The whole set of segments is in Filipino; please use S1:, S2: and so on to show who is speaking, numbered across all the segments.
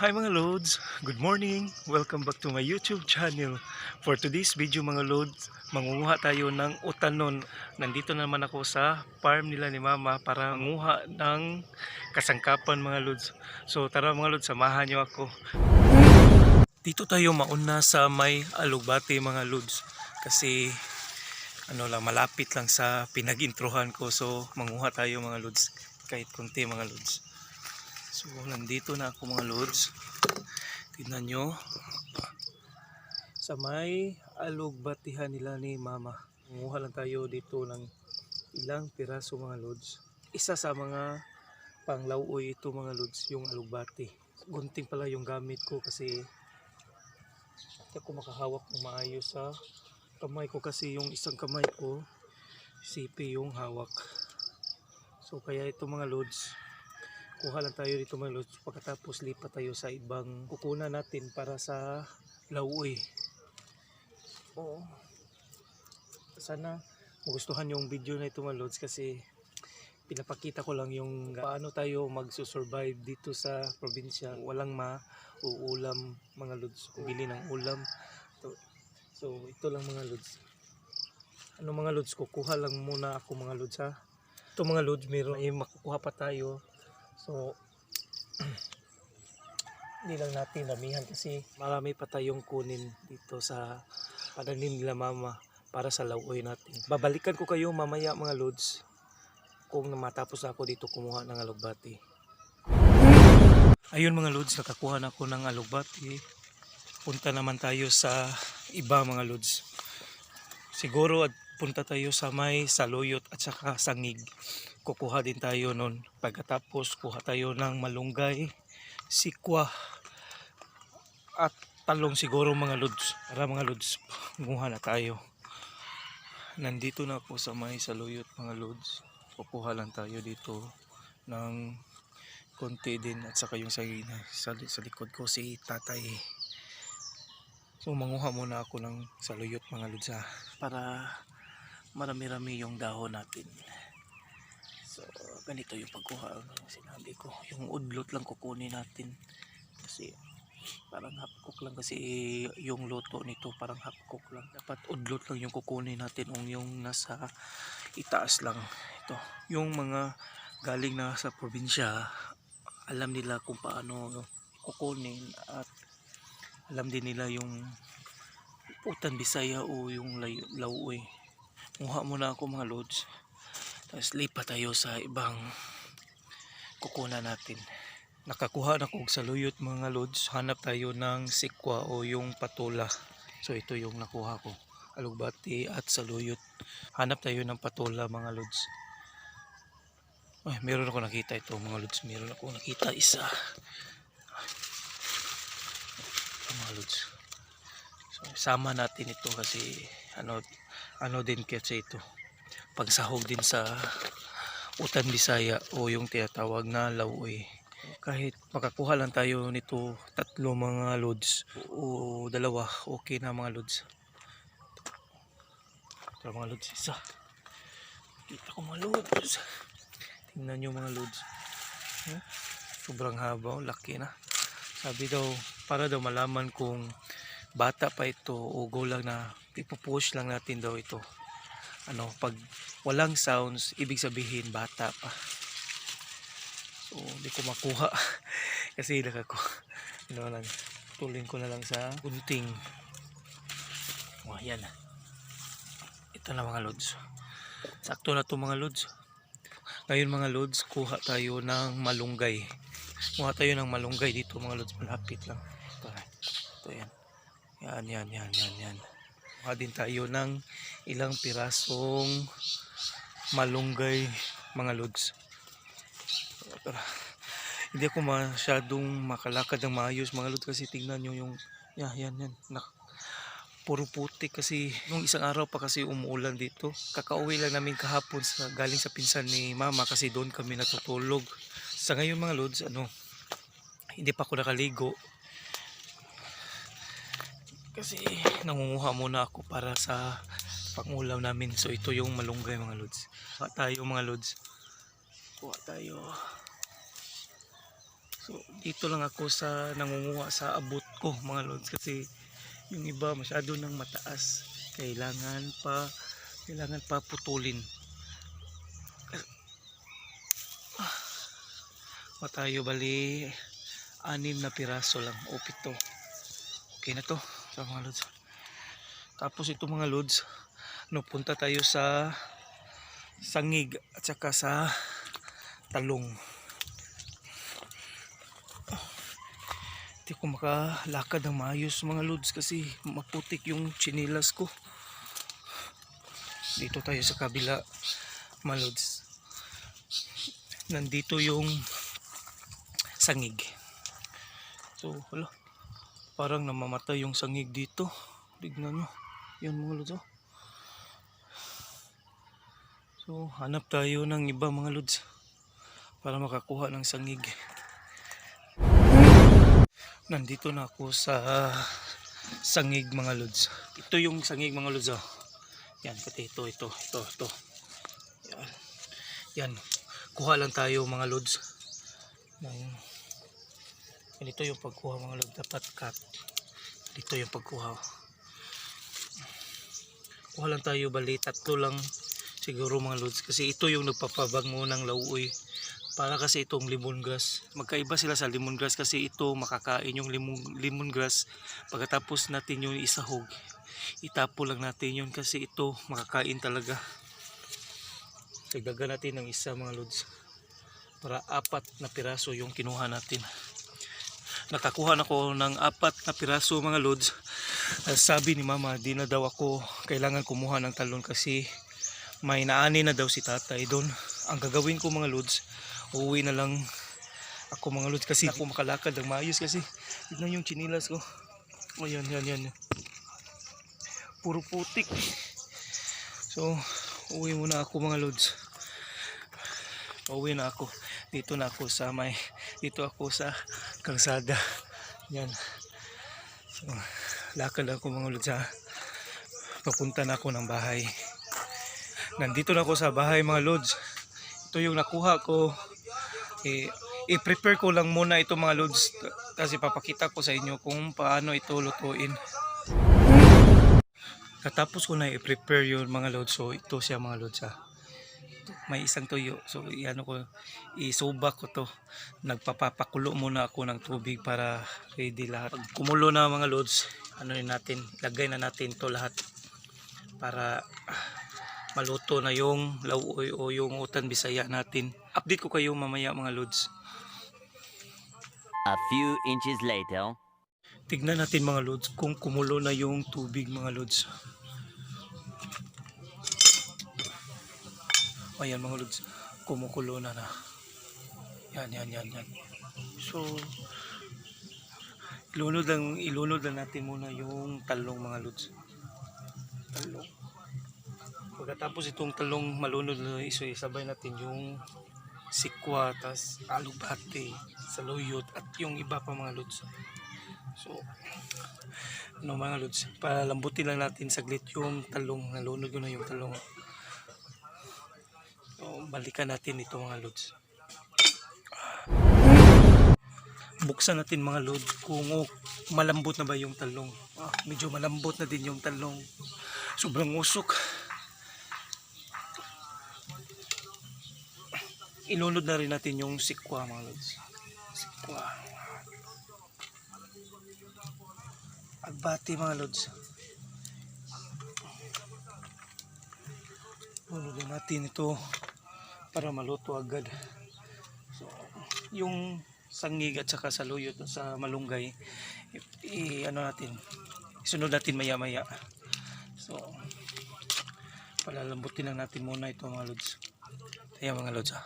S1: Hi mga Lods! Good morning! Welcome back to my YouTube channel. For today's video mga Lods, mangunguha tayo ng utanon. Nandito naman ako sa farm nila ni Mama para manguha ng kasangkapan mga Lods. So tara mga Lods, samahan niyo ako. Dito tayo mauna sa may alugbati mga Lods. Kasi malapit lang sa pinag-introhan ko. So manguha tayo mga Lods. Kahit konti mga Lods. So nandito na ako mga Lods. Tingnan nyo. Sa may alugbatihan nila ni Mama. Manguha lang tayo dito ng ilang piraso mga Lods. Isa sa mga panglauoy ito mga Lods, yung alugbati. Gunting pala yung gamit ko kasi hindi ako makahawak ng maayos sa kamay ko kasi yung isang kamay ko sipi yung hawak. So kaya ito mga Lods, kuha lang tayo dito mga Lods, pagkatapos lipat tayo sa ibang kukunan natin para sa lauoy. Oo. Sana magustuhan yung video na ito mga Lods kasi pinapakita ko lang yung paano tayo magsusurvive dito sa probinsya. Walang mauulam mga Lods, bili ng ulam. So ito lang mga Lods. Mga Lods, kukuha lang muna ako mga Lods ha. Ito mga Lods, meron ay makukuha pa tayo. So hindi lang natin damihan kasi marami pa tayong kunin dito sa pananim nila Mama para sa lauoy natin. Babalikan ko kayo mamaya mga Lods kung matapos ako dito kumuha ng alugbati. Ayun mga Lods, nakakuha na ako ng alugbati. Punta naman tayo sa iba mga Lods. Siguro at punta tayo sa may saluyot at saka sangig. Kukuha din tayo nun. Pagkatapos kuha tayo ng malunggay, sikwa at talong siguro mga Lods. Para mga Lods, nguha na tayo. Nandito na ako sa may saluyot mga Lods. Kukuha lang tayo dito ng konti din at saka yung sa likod ko si tatay. So manguha muna ako ng saluyot mga Lods para marami-rami yung dahon natin. So ganito yung pagkuha ng sinabi ko. Yung udlot lang kukunin natin kasi parang half cook lang kasi yung luto nito parang half cook lang. Dapat udlot lang yung kukunin natin yung nasa itaas lang. Ito yung mga galing na sa probinsya, alam nila kung paano kukunin at alam din nila yung utan Bisaya o yung lauoy. Muha muna ako mga Lods, tapos lipat tayo sa ibang kukunan natin. Nakakuha na kong saluyot mga Lods. Hanap tayo ng sikwa o yung patula. So ito yung nakuha ko, alugbati at saluyot. Hanap tayo ng patula mga Lods. Ay, meron ako nakita ito mga Lods. Meron ako nakita isa. Mga Lods. So sama natin ito kasi ano din kasi ito pagsahog din sa utan Bisaya o yung tinatawag na lauoy. Kahit makakuha lang tayo nito tatlo mga Lods o dalawa, okay na mga Lods. Ito mga Lods, isa. Kita ko mga Lods. Tingnan nyo mga Lods. Sobrang haba, laki na. Sabi daw, para daw malaman kung bata pa ito o gulang na, ipupush lang natin daw ito. Pag walang sounds, ibig sabihin bata pa. So hindi ko makuha kasi tulin ko na lang sa gunting. Yan, ito na mga Lods, sakto na to mga Lods. Ngayon mga Lods, kuha tayo ng malunggay. Dito mga Lods, malapit lang. Ito yan. Kuha din tayo ng ilang pirasong malunggay mga Lods. Hindi ako masyadong makalakad ng maayos mga Lods kasi tingnan nyo yung yan. Puro putik kasi nung isang araw pa kasi umuulan dito. Kakauwi lang namin kahapon galing sa pinsan ni Mama kasi doon kami natutulog. Sa ngayon mga Lods, hindi pa ako nakaligo kasi nangunguha muna ako para sa pangulam namin. So ito yung malunggay mga Lods. Kuha tayo mga Lods. So dito lang ako sa nangunguha sa abot ko mga lods, kasi yung iba masyado nang mataas, kailangan pa putulin. Matayo bali 6 na piraso lang o 7. Okay na to sa mga lods. Tapos ito mga lods, punta tayo sa sangig at saka sa talong. Hindi ko makalakad ng maayos mga lods kasi maputik yung chinilas ko. Dito tayo sa kabila mga lods. Nandito yung sangig. So wala, parang namamatay yung sangig dito. Tignan nyo, yun mga lods. So hanap tayo ng iba mga lods para makakuha ng sangig. Nandito na ako sa sangig mga lods. Ito yung sangig mga lods. Yan, pati ito. Yan. Yan. Kuha lang tayo mga lods. Ganito yung pagkuha mga lods. Dapat cut. Dito yung pagkuha. Kuha lang tayo, bali 3 lang siguro mga lods. Kasi ito yung nagpapabango ng lauoy. Para kasi itong lemongrass, magkaiba sila sa lemongrass kasi ito makakain yung lemongrass. Pagkatapos natin yung isahog, itapo lang natin yun kasi ito makakain talaga. Dagdagan natin ng isa mga lods para 4 na piraso yung kinuha natin. Nakakuha na ko ng 4 na piraso mga lods. Sabi ni mama, di na daw ako kailangan kumuha ng talon kasi may naani na daw si tatay doon. Ang gagawin ko mga lods, uuwi na lang ako mga lods kasi ako makalakad ng maayos kasi tignan yung chinilas ko. O yan. Puro putik. So uuwi muna ako mga lods. Uuwi na ako. Dito ako sa kalsada. Yan. So lakad ako mga lods ha. Papunta na ako ng bahay. Nandito na ako sa bahay mga lods. Ito yung nakuha ko. I-prepare ko lang muna ito mga lods kasi papakita ko sa inyo kung paano ito lutuin. Katapos ko na i-prepare yun mga lods. So ito siya mga lods ha. May isang tuyo. So isubak ko to. Nagpapakulo muna ako ng tubig para ready lahat. Pag kumulo na mga lods, lagay na natin to lahat para maluto na yung lauoy o yung utan bisaya natin. Update ko kayo mamaya mga lods.
S2: A few inches later.
S1: Tignan natin mga lods kung kumulo na yung tubig mga lods. Ayan mga lods, kumukulo na. Yan. So ilunod lang natin muna yung talong mga lods. Talong. Pagkatapos itong talong malunod na isabay natin yung sikwa, tas alubate, saluyot at yung iba pa mga lods. So mga lods, palambutin lang natin saglit yung talong. Nalunod ko na yung talong. So balikan natin ito mga lods. Buksan natin mga lods kung malambot na ba yung talong. Medyo malambot na din yung talong. Sobrang usok. Ilunod na rin natin yung sikwa mga lods. Sikwa. Agbati mga lods. Ilunod na natin ito para maluto agad. So yung sangig at saka saluyot sa malunggay, isunod natin maya. So palalambutin lang natin muna ito mga lods. Ayan mga lods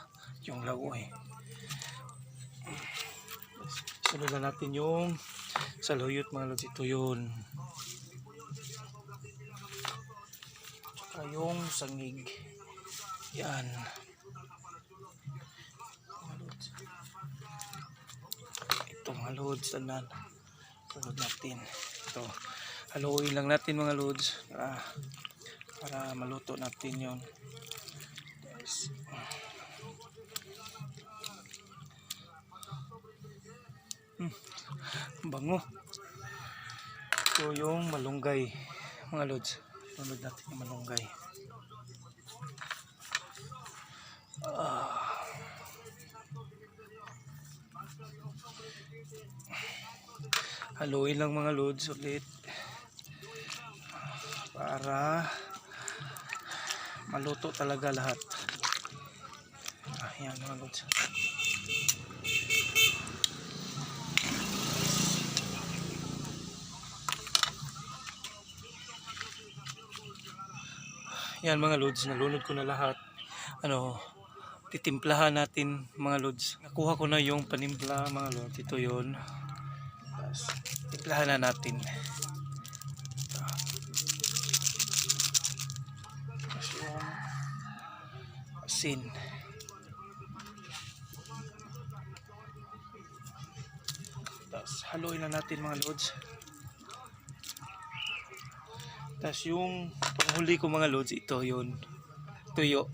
S1: yung lauoy. Sunod na natin yung saluyot mga lods. Ito yun. Saka yung sangig. Yan. Ito mga lods. Sunod natin. Ito. Haluin lang natin mga lods. Para maluto natin yun. Bango. Ito yung malunggay mga lods. Tunod natin yung malunggay. Haluin lang mga lods ulit para maluto talaga lahat. Ayan mga lods. Yan mga lods, nalunod ko na lahat. Titimplahan natin mga lods. Nakuha ko na yung panimpla mga lods. Ito yun. Tapos, timplahan na natin. Tapos yung asin. Tapos, haluin na natin mga lods. Tapos yung panghuli ko mga lods, ito yun. Tuyo.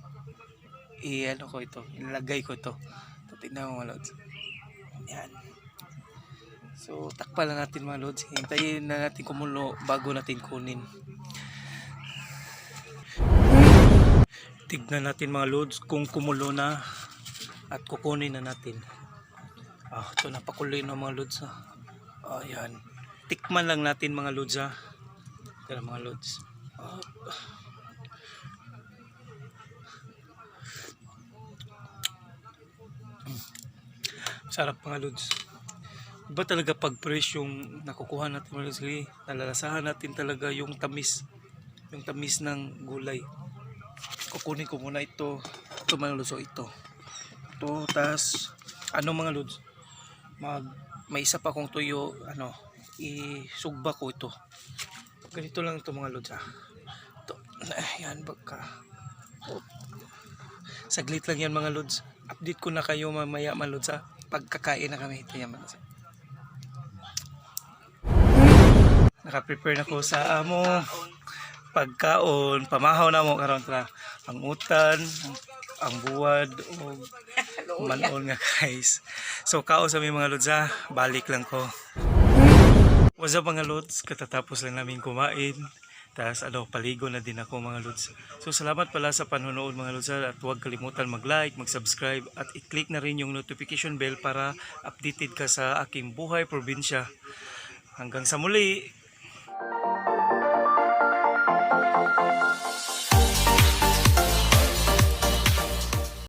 S1: Ano ko ito. Ilagay ko ito. Tignan mo mga lods. Yan. So, takpan lang natin mga lods. Hintayin na natin kumulo bago natin kunin. Tignan natin mga lods kung kumulo na at kukunin na natin. Ito napakuloy na mga lods. Ayan. Tikman lang natin mga lods ha. Ito mga lods. Sarap mga lods. Iba talaga pag fresh yung nakukuha natin mga lods. Nalalasahan natin talaga yung tamis. Yung tamis ng gulay. Kukunin ko muna ito. Ito mga lods. Ito. Tas mga lods. May isa pa kong tuyo. Isugba ko ito. Ganito lang ito mga lods. Ito. Ayan baka. Saglit lang yan mga lods. Update ko na kayo mamaya mga lods pagkakain na kami. Ito yan mga lods. Naka-prepare na ko sa pagkaon. Pamahaw na mo karon tra. Ang utan, ang buwad o manon nga guys. So kaon sa mga lods balik lang ko. What's up mga lods? Katatapos lang namin kumain. Tapos paligo na din ako mga lods. So salamat pala sa panonood mga lods at huwag kalimutan mag-like, mag-subscribe at i-click na rin yung notification bell para updated ka sa aking buhay probinsya. Hanggang sa muli!